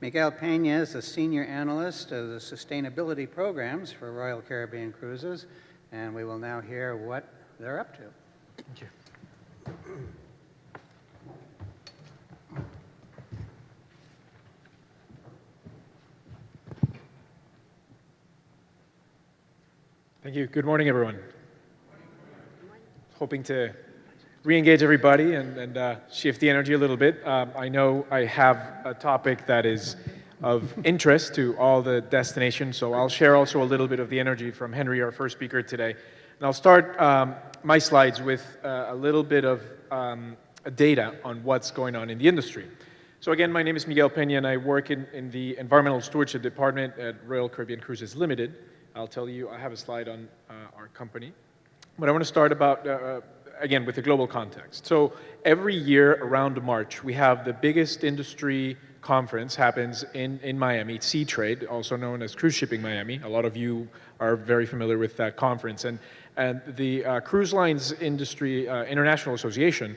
Miguel Pena is the Senior Analyst of the Sustainability Programs for Royal Caribbean Cruises, and we will now hear what they're up to. Thank you. Thank you. Good morning, everyone. Hoping to re-engage everybody and shift the energy a little bit. I know I have a topic that is of interest to all the destinations, so I'll share also a little bit of the energy from Henry, our first speaker today. And I'll start my slides with a little bit of data on what's going on in the industry. So again, my name is Miguel Pena, and I work in the Environmental Stewardship Department at Royal Caribbean Cruises Limited. I'll tell you, I have a slide on our company. But I want to start about, again, with the global context. So every year around March, we have the biggest industry conference happens in Miami, Sea Trade, also known as Cruise Shipping Miami. A lot of you are very familiar with that conference. And the Cruise Lines Industry International Association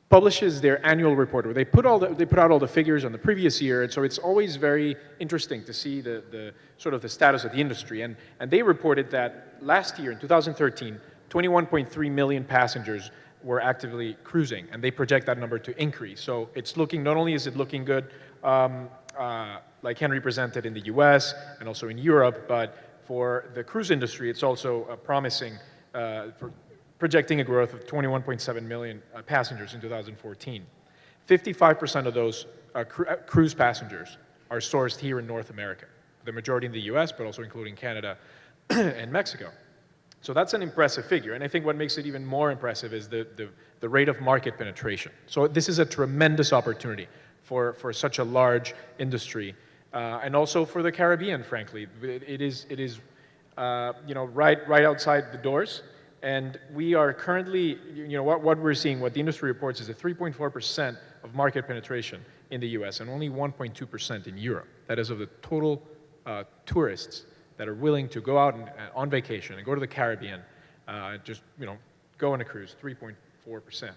publishes their annual report where they put out all the figures on the previous year, and so it's always very interesting to see the sort of the status of the industry. And they reported that last year in 2013, 21.3 million passengers were actively cruising, and they project that number to increase. So it's looking, not only is it looking good, like Henry presented in the US and also in Europe, but for the cruise industry, it's also promising for projecting a growth of 21.7 million passengers in 2014. 55% of those cruise passengers are sourced here in North America. The majority in the US, but also including Canada and Mexico. So that's an impressive figure. And I think what makes it even more impressive is the rate of market penetration. So this is a tremendous opportunity for such a large industry. And also for the Caribbean, frankly. It is right outside the doors. And we are currently, what we're seeing, what the industry reports is a 3.4% of market penetration in the US and only 1.2% in Europe. That is of the total tourists that are willing to go out on vacation and go to the Caribbean, go on a cruise, 3.4%.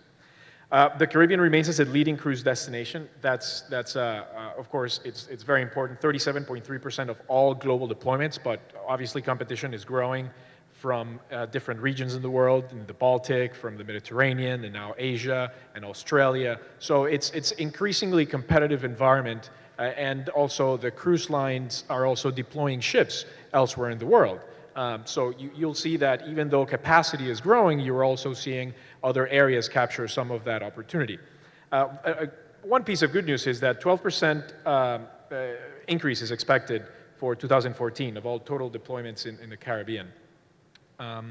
The Caribbean remains as a leading cruise destination. That's of course, it's very important. 37.3% of all global deployments, but obviously competition is growing from different regions in the world, in the Baltic, from the Mediterranean, and now Asia and Australia. So it's increasingly competitive environment, and also the cruise lines are also deploying ships elsewhere in the world. So you'll see that even though capacity is growing, you're also seeing other areas capture some of that opportunity. One piece of good news is that 12% increase is expected for 2014 of all total deployments in the Caribbean. So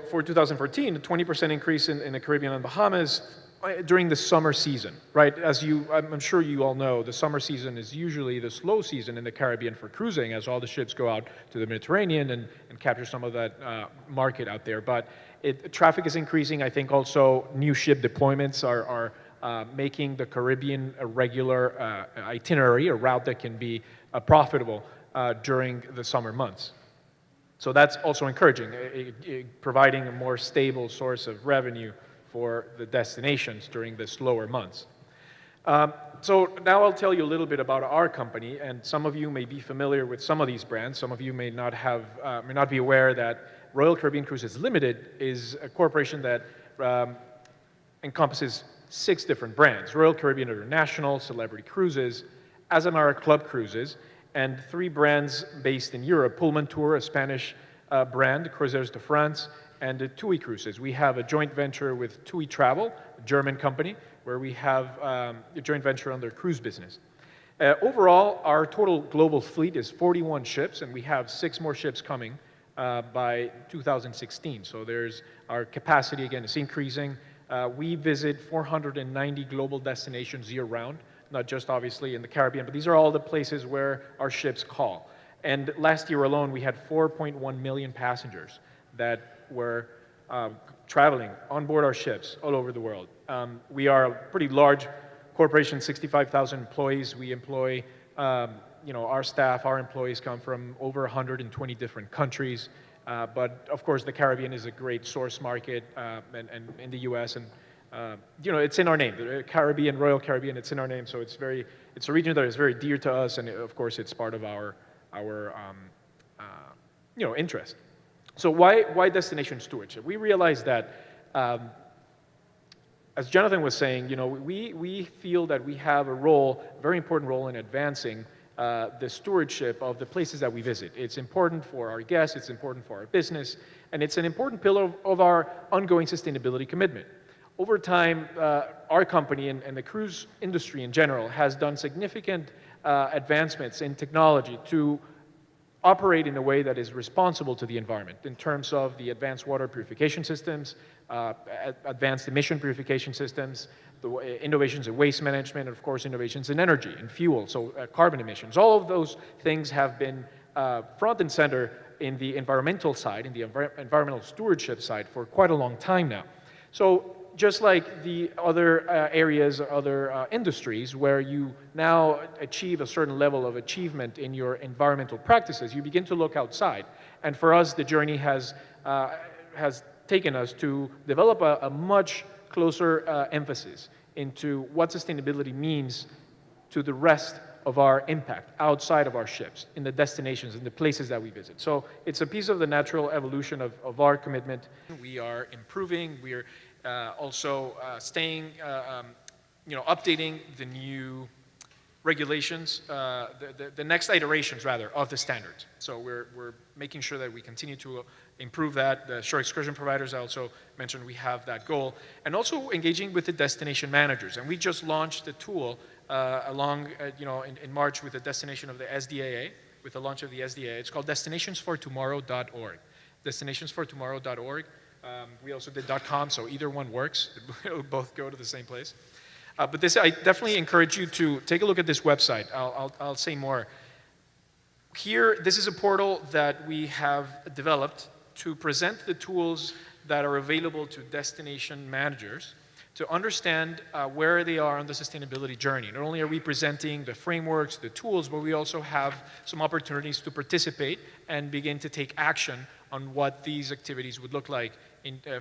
for 2014, a 20% increase in the Caribbean and Bahamas during the summer season, right? I'm sure you all know, the summer season is usually the slow season in the Caribbean for cruising, as all the ships go out to the Mediterranean and capture some of that market out there. But traffic is increasing. I think also new ship deployments are making the Caribbean a regular itinerary, a route that can be profitable during the summer months. So that's also encouraging, providing a more stable source of revenue for the destinations during the slower months. So now I'll tell you a little bit about our company, and some of you may be familiar with some of these brands. Some of you may not be aware that Royal Caribbean Cruises Limited is a corporation that encompasses 6 different brands: Royal Caribbean International, Celebrity Cruises, Azamara Club Cruises, and 3 brands based in Europe: Pullman Tour, a Spanish brand, Croisières de France, and TUI Cruises. We have a joint venture with TUI Travel, a German company, where we have a joint venture on their cruise business. Overall, our total global fleet is 41 ships, and we have 6 more ships coming by 2016. So our capacity, again, is increasing. We visit 490 global destinations year-round, not just obviously in the Caribbean, but these are all the places where our ships call. And last year alone, we had 4.1 million passengers that were traveling on board our ships all over the world. We are a pretty large corporation, 65,000 employees. We employ, our staff, our employees come from over 120 different countries. But of course, the Caribbean is a great source market, and in the US, and it's in our name, the Caribbean, Royal Caribbean, it's in our name, so it's a region that is very dear to us, and of course it's part of our interest. So why destination stewardship? We realized that, as Jonathan was saying, we feel that we have a very important role in advancing the stewardship of the places that we visit. It's important for our guests, it's important for our business, and it's an important pillar of our ongoing sustainability commitment. Over time, our company and the cruise industry in general has done significant advancements in technology to operate in a way that is responsible to the environment in terms of the advanced water purification systems, advanced emission purification systems, the innovations in waste management, and of course innovations in energy and fuel, so carbon emissions. All of those things have been front and center in the environmental side, in the environmental stewardship side for quite a long time now. So just like the other areas, other industries where you now achieve a certain level of achievement in your environmental practices, you begin to look outside. And for us, the journey has taken us to develop a much closer emphasis into what sustainability means to the rest of our impact outside of our ships, in the destinations, in the places that we visit. So it's a piece of the natural evolution of our commitment. We are improving, we're also updating the new regulations, the next iterations, rather, of the standards. So we're making sure that we continue to improve that. The shore excursion providers, I also mentioned, we have that goal. And also engaging with the destination managers. And we just launched the tool in March with the destination of the SDAA, with the launch of the SDAA. It's called destinationsfortomorrow.org. Destinationsfortomorrow.org. We also did .com, so either one works. It'll both go to the same place. But this, I definitely encourage you to take a look at this website. I'll say more. Here, this is a portal that we have developed to present the tools that are available to destination managers to understand where they are on the sustainability journey. Not only are we presenting the frameworks, the tools, but we also have some opportunities to participate and begin to take action on what these activities would look like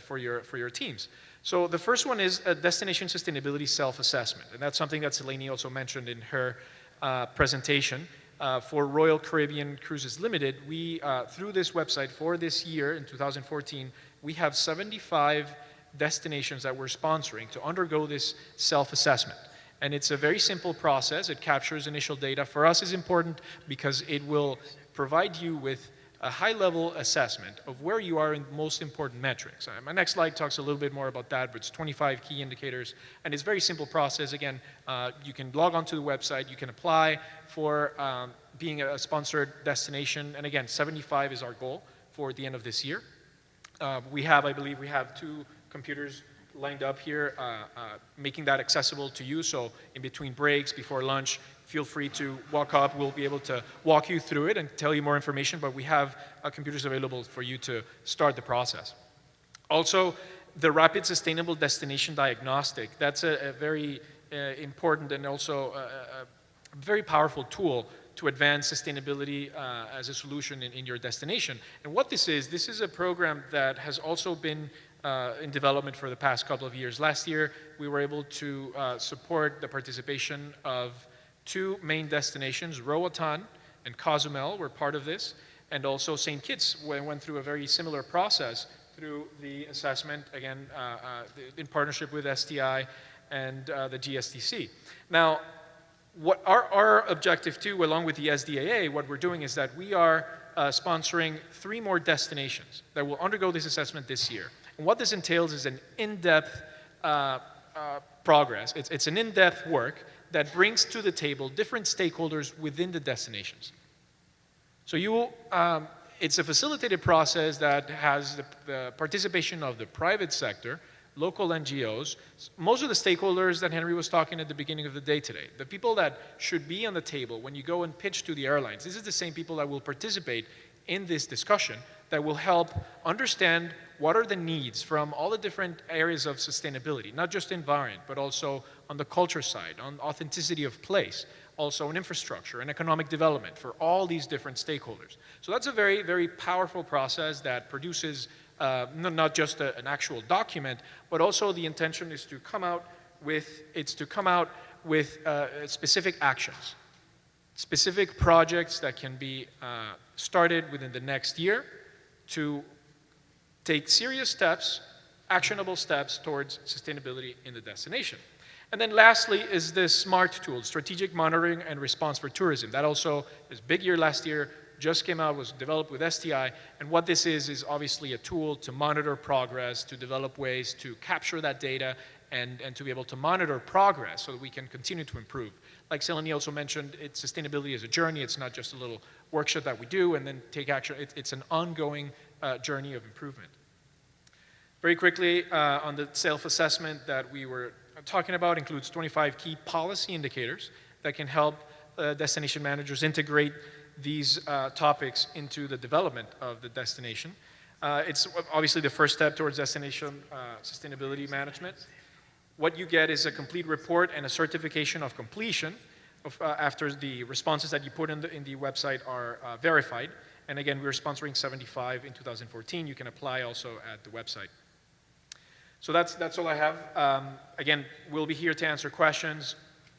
for your teams. So the first one is a destination sustainability self-assessment, and that's something that Selene also mentioned in her presentation. For Royal Caribbean Cruises Limited, we, through this website for this year, in 2014, we have 75 destinations that we're sponsoring to undergo this self-assessment. And it's a very simple process. It captures initial data. For us, it's important because it will provide you with a high-level assessment of where you are in most important metrics. My next slide talks a little bit more about that, but it's 25 key indicators, and it's a very simple process. Again, you can log onto the website, you can apply for being a sponsored destination, and again, 75 is our goal for the end of this year. I believe we have 2 computers lined up here, making that accessible to you, so in between breaks, before lunch, feel free to walk up. We'll be able to walk you through it and tell you more information, but we have computers available for you to start the process. Also, the Rapid Sustainable Destination Diagnostic, that's a very important and also a very powerful tool to advance sustainability as a solution in your destination. And what this is a program that has also been in development for the past couple of years. Last year, we were able to support the participation of 2 main destinations. Roatan and Cozumel were part of this, and also St. Kitts went through a very similar process through the assessment, again, in partnership with STI and the GSTC. Now, what our objective too, along with the SDAA, what we're doing is that we are sponsoring 3 more destinations that will undergo this assessment this year. And what this entails is an in-depth progress. It's an in-depth work that brings to the table different stakeholders within the destinations. So it's a facilitated process that has the participation of the private sector, local NGOs, most of the stakeholders that Henry was talking at the beginning of the day today, the people that should be on the table when you go and pitch to the airlines. This is the same people that will participate in this discussion that will help understand what are the needs from all the different areas of sustainability, not just environment, but also on the culture side, on authenticity of place, also on infrastructure and economic development for all these different stakeholders. So that's a very, very powerful process that produces not just an actual document, but also the intention is to come out with, specific actions, specific projects that can be started within the next year to take serious steps, actionable steps towards sustainability in the destination. And then lastly is this SMART tool, Strategic Monitoring and Response for Tourism. That also is a big year last year, just came out, was developed with STI. And what this is obviously a tool to monitor progress, to develop ways to capture that data, and to be able to monitor progress so that we can continue to improve. Like Selene also mentioned, sustainability is a journey. It's not just a little workshop that we do and then take action. It's an ongoing journey of improvement. Very quickly, on the self-assessment that we were talking about, includes 25 key policy indicators that can help destination managers integrate these topics into the development of the destination. It's obviously the first step towards destination sustainability management. What you get is a complete report and a certification of completion after the responses that you put in the website are verified. And again, we're sponsoring 75 in 2014. You can apply also at the website. So that's all I have. Again, we'll be here to answer questions.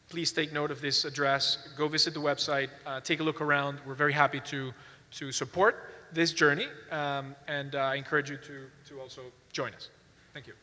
Please take note of this address. Go visit the website. Take a look around. We're very happy to support this journey. And I encourage you to also join us. Thank you.